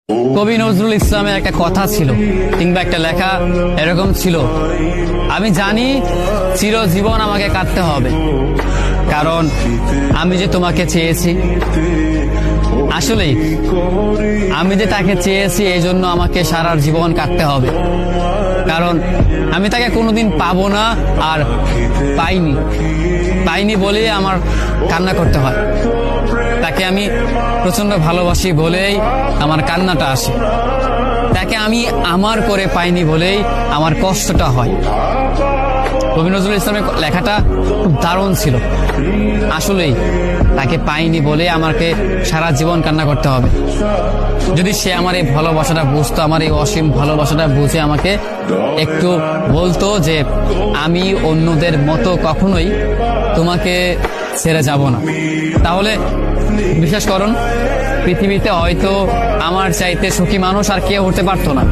কবি নজরুল ইসলামের একটা কথা ছিল কিংবা একটা লেখা এরকম ছিল, আমি জানি চিরজীবন আমাকে কাঁদতে হবে, কারণ আমি যে তোমাকে চেয়েছি। আসলেই আমি যে তাকে চেয়েছি এই জন্য আমাকে সারা জীবন কাঁদতে হবে, কারণ আমি তাকে কোনোদিন পাবো না, আর পাইনি বলেই আমার কান্না করতে হয়। তাকে আমি প্রচন্ড ভালোবাসি বলেই আমার কান্নাটা আসে, তাকে আমি আমার করে পাইনি বলেই আমার কষ্টটা হয়। কবি নজরুল ইসলামের লেখাটা খুব দারুণ ছিল। আসলেই তাকে পাইনি বলে আমাকে সারা জীবন কান্না করতে হবে। যদি সে আমার এই ভালোবাসাটা বুঝতো, আমার এই অসীম ভালোবাসাটা বুঝে আমাকে একটু বলতো যে আমি অন্যদের মতো কখনোই তোমাকে ছেড়ে যাব না, তাহলে বিশ্বাস করুন পৃথিবীতে হয়তো আমার চাইতে সুখী মানুষ আর কেউ হতে পারতো না।